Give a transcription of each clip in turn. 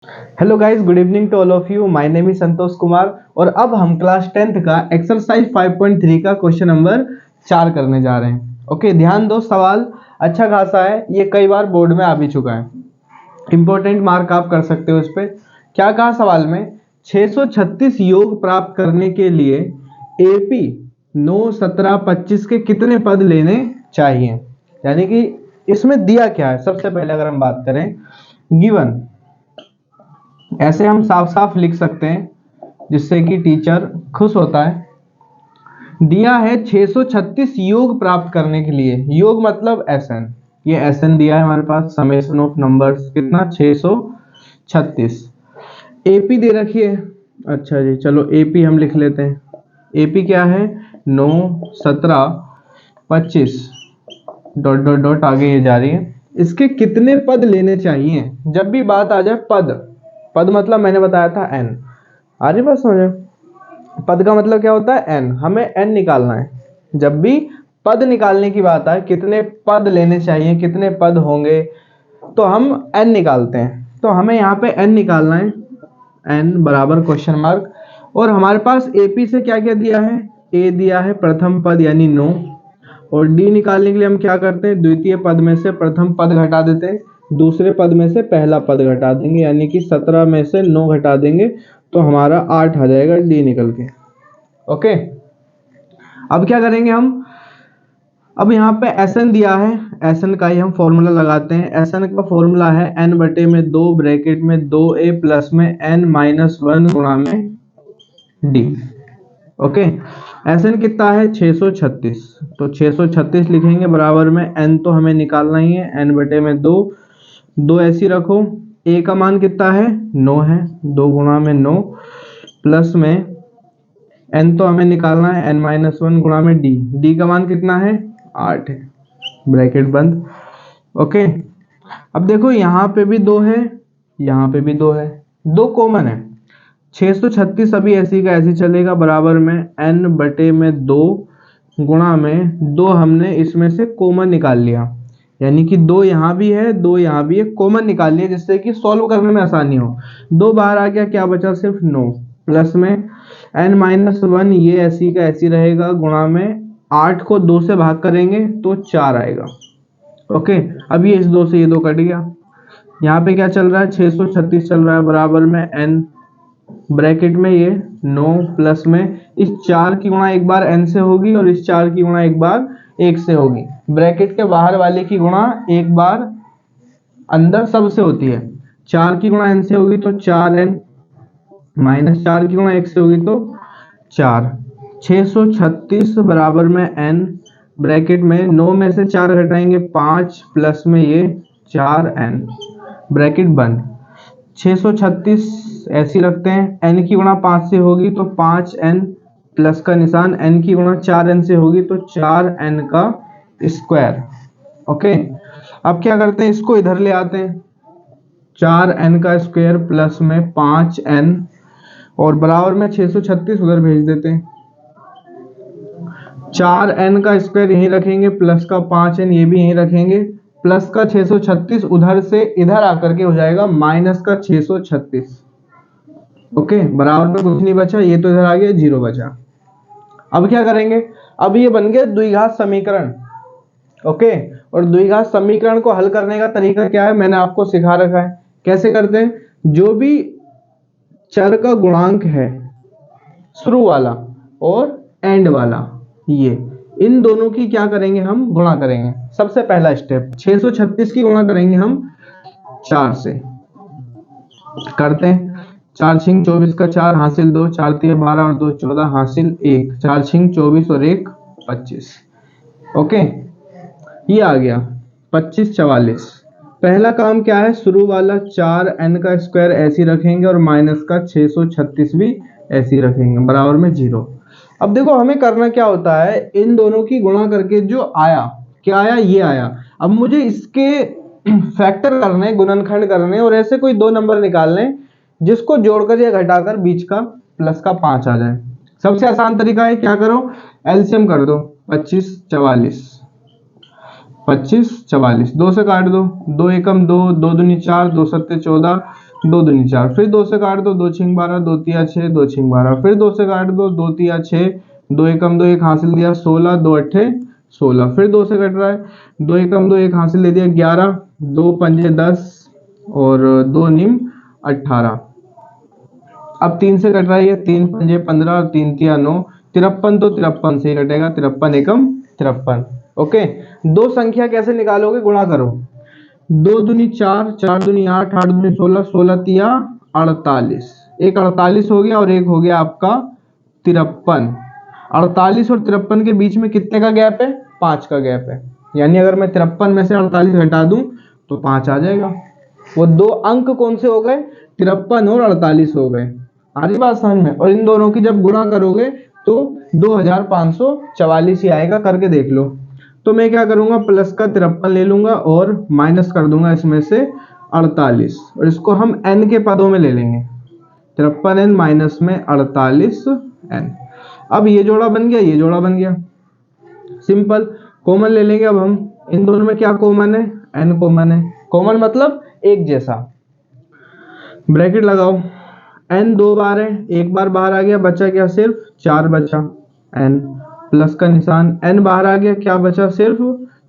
Hello guys, good evening to all of you. My name is Santosh Kumar और अब हम class 10th का exercise 5.3 का क्वेश्चन नंबर 4 करने जा रहे हैं। ओके, ध्यान दो। सवाल अच्छा खासा है, ये कई बार बोर्ड में आ भी चुका है। इंपॉर्टेंट मार्क आप कर सकते हो इस पे। क्या कहा सवाल में? 636 योग प्राप्त करने के लिए एपी 9, 17, 25 के कितने पद लेने चाहिए। यानी कि इसमें दिया क्या है। सबसे पहले अगर हम बात करें गिवन, ऐसे हम साफ साफ लिख सकते हैं जिससे कि टीचर खुश होता है। दिया है 636 योग प्राप्त करने के लिए। योग मतलब एसएन। ये एसएन दिया है हमारे पास, समेशन ऑफ नंबर्स कितना 636। एपी दे रखी है। अच्छा जी, चलो एपी हम लिख लेते हैं। एपी क्या है? 9, 17, 25 डॉट डॉट डॉट आगे ये जा रही है। इसके कितने पद लेने चाहिए। जब भी बात आ जाए पद, पद मतलब मैंने बताया था एन। आ रही बात समझ? पद का मतलब क्या होता है? एन। हमें एन निकालना है। जब भी पद निकालने की बात आए, कितने पद लेने चाहिए, कितने पद होंगे, तो हम एन निकालते हैं। तो हमें यहाँ पे एन निकालना है। एन बराबर क्वेश्चन मार्क। और हमारे पास एपी से क्या क्या दिया है? ए दिया है प्रथम पद यानी 9। और डी निकालने के लिए हम क्या करते हैं? द्वितीय पद में से प्रथम पद घटा देते हैं, दूसरे पद में से पहला पद घटा देंगे, यानी कि 17 में से 9 घटा देंगे तो हमारा 8 आ जाएगा डी निकल के। ओके, अब क्या करेंगे हम? अब यहाँ पे एसएन दिया है, एसएन का ही हम फॉर्मूला लगाते हैं। एसएन का फॉर्मूला है एन बटे में 2 ब्रैकेट में 2a प्लस में n माइनस 1 गुणा में डी। ओके, एसएन कितना है? 636। तो 636 लिखेंगे बराबर में n तो हमें निकालना ही है, n बटे में 2। 2 ऐसी रखो। a का मान कितना है? 9 है। 2 गुणा में 9 प्लस में n तो हमें निकालना है, n माइनस 1 गुणा में d। d का मान कितना है? 8 है। ब्रैकेट बंद। ओके, अब देखो यहाँ पे भी 2 है, यहाँ पे भी 2 है, 2 कॉमन है। 636 अभी ऐसी का ऐसी चलेगा बराबर में n बटे में 2 गुणा में 2 हमने इसमें से कॉमन निकाल लिया, यानी कि 2 यहाँ भी है, 2 यहाँ भी है, कॉमन निकाल लिया जिससे कि सॉल्व करने में आसानी हो। 2 बाहर आ गया, क्या बचा? सिर्फ 9 प्लस में n माइनस 1, ये ऐसी का ऐसी रहेगा, गुणा में 8 को 2 से भाग करेंगे तो 4 आएगा। ओके, अब ये इस 2 से ये 2 कट गया। यहाँ पे क्या चल रहा है? 636 चल रहा है बराबर में n ब्रैकेट में ये 9 प्लस में इस 4 की गुणा एक बार n से होगी और इस 4 की गुणा एक बार 1 से होगी। ब्रैकेट के बाहर वाले की गुणा एक बार अंदर सब से होती है। 4 की गुणा n से होगी तो 4n माइनस 4 की गुणा 1 से होगी तो 4। 636 बराबर में n ब्रैकेट में 9 में से 4 घटाएंगे 5 प्लस में ये 4n ब्रैकेट बंद। 636 ऐसी रखते हैं, n की गुणा 5 से होगी तो 5n प्लस का निशान, n की गुणा 4n से होगी तो 4n का स्क्वायर। ओके, अब क्या करते हैं? इसको इधर ले आते हैं। 4n का स्क्वायर प्लस में 5n और बराबर में 636 उधर भेज देते हैं। 4n का स्क्वायर यहीं रखेंगे, प्लस का 5n ये भी यहीं रखेंगे, प्लस का 636 उधर से इधर आकर के हो जाएगा माइनस का 636। ओके, बराबर में कुछ नहीं बचा, ये तो इधर आ गया, 0 बचा। अब क्या करेंगे? अब ये बन गया द्विघात समीकरण। ओके, और द्विघात समीकरण को हल करने का तरीका क्या है? मैंने आपको सिखा रखा है। कैसे करते हैं? जो भी चर का गुणांक है, शुरू वाला और एंड वाला, ये इन दोनों की क्या करेंगे? हम गुणा करेंगे। सबसे पहला स्टेप 636 की गुणा करेंगे हम 4 से। करते हैं। 4 छिंग 24 का 4 हासिल 2, 4 3 12 और 2 14 हासिल 1, 4 छिंग 24 और 1 25। ओके, ये आ गया 25 44। पहला काम क्या है? शुरू वाला 4n का स्क्वायर ऐसी रखेंगे और माइनस का 636 भी ऐसी रखेंगे बराबर में 0। अब देखो हमें करना क्या होता है? इन दोनों की गुणा करके जो आया, क्या आया? ये आया। अब मुझे इसके फैक्टर करने, गुणनखंड करने और ऐसे कोई 2 नंबर निकालने जिसको जोड़कर या घटाकर बीच का प्लस का 5 आ जाए। सबसे आसान तरीका है, क्या करो? एलसीएम कर दो। 25 44, 25 44, 2 से काट दो, 2 एकम 2, 2 दूनी 4, 2 सत्ते 14, 2 दूनी 4, फिर 2 से काट दो, 2 छिंग 12, 2 तिया 6, 2 छिंग 12, फिर 2 से काट दो, 2 तिया 6, 2 एकम 2 1 हासिल दिया 16, 2 अट्ठे 16, फिर 2 से कट रहा है, 2 एकम 2 1 हासिल दे दिया 11, 2 पंजे 10 और 2 निम 18। अब 3 से कट रहा है, 3 पंजे 15 और 3 तिया 9, 53, तो 53 से ही कटेगा, 53 एकम 53। ओके, दो संख्या कैसे निकालोगे, गुणा करो, 2 दूनी 4, 4 दूनी 8, 8 दूनी 16, 16 तिया 48, एक 48 हो गया और एक हो गया आपका 53। 48 और 53 के बीच में कितने का गैप है, 5 का गैप है, यानी अगर मैं 53 में से 48 घटा दूं तो 5 आ जाएगा। वो दो अंक कौन से हो गए, 53 और 48 हो गए। आ रही बात समझ में? और इन दोनों की जब गुणा करोगे तो 2544 ही आएगा, करके देख लो। तो मैं क्या करूंगा, प्लस का 53 ले लूंगा और माइनस कर दूंगा इसमें से 48, और इसको हम n के पदों में ले लेंगे, 53n माइनस में 48n। अब ये जोड़ा बन गया, ये जोड़ा बन गया, सिंपल। कॉमन ले लेंगे अब हम, इन दोनों में क्या कॉमन है, n कॉमन है, कॉमन मतलब एक जैसा। ब्रैकेट लगाओ, n 2 बार है, एक बार बाहर आ गया, बचा क्या, सिर्फ 4 बचा, n प्लस का निशान, n बाहर आ गया, क्या बचा, सिर्फ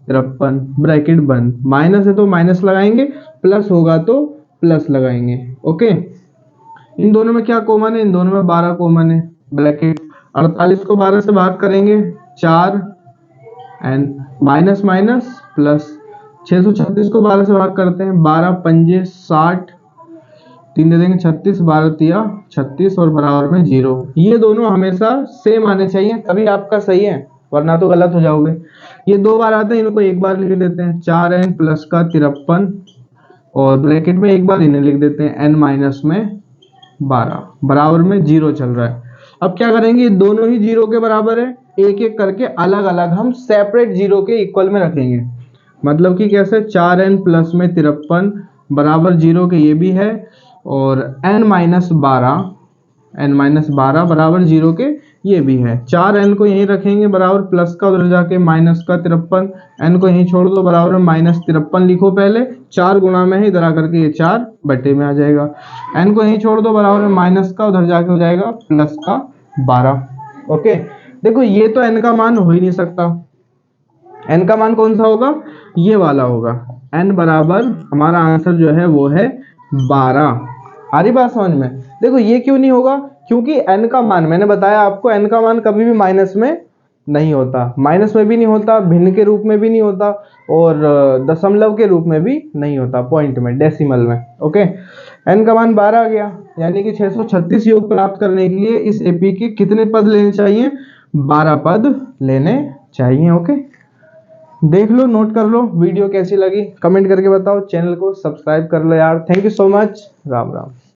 53, ब्रैकेट बंद। माइनस है तो माइनस लगाएंगे, प्लस होगा तो प्लस लगाएंगे। ओके, इन दोनों में क्या कॉमन है, इन दोनों में 12 कॉमन है, ब्रैकेट। 48 को 12 से भाग करेंगे, 4 n माइनस माइनस प्लस, 636 को 12 से भाग करते हैं, 12 पंजे 60, 3 दे देंगे 36, 12 तिया 36 और बराबर में 0। ये दोनों हमेशा सेम आने चाहिए, तभी आपका सही है, वरना तो गलत हो जाओगे। ये 2 बार आते हैं, इनको एक बार लिख देते हैं, 4n प्लस का 53 और ब्रैकेट में एक बार इन्हें लिख देते हैं, n माइनस में 12, बराबर में 0 चल रहा है। अब क्या करेंगे, दोनों ही 0 के बराबर है, एक एक करके अलग अलग हम सेपरेट 0 के इक्वल में रखेंगे। मतलब कि कैसे, 4n प्लस में 53 बराबर 0 के ये भी है, और n माइनस 12 बराबर 0 के ये भी है। 4n को यहीं रखेंगे बराबर प्लस का, उधर जाके माइनस का 53, n को यहीं छोड़ दो, बराबर में माइनस 53 लिखो पहले, 4 गुणा में है, इधर आकर के ये 4 बटे में आ जाएगा, n को यहीं छोड़ दो, बराबर में माइनस का, उधर जाके हो जाएगा प्लस का 12। ओके, देखो ये तो n का मान हो ही नहीं सकता, n का मान कौन सा होगा, ये वाला होगा, n बराबर हमारा आंसर जो है वो है 12। आ रही बात समझ में? देखो ये क्यों नहीं होगा, क्योंकि n का मान, मैंने बताया आपको, n का मान कभी भी माइनस में नहीं होता, माइनस में भी नहीं होता, भिन्न के रूप में भी नहीं होता, और दशमलव के रूप में भी नहीं होता, पॉइंट में, डेसिमल में। ओके, n का मान 12 आ गया, यानी कि 636 योग प्राप्त करने के लिए इस एपी के कितने पद लेने चाहिए, 12 पद लेने चाहिए। ओके, देख लो, नोट कर लो, वीडियो कैसी लगी कमेंट करके बताओ, चैनल को सब्सक्राइब कर लो यार। Thank you so much, Ram Ram.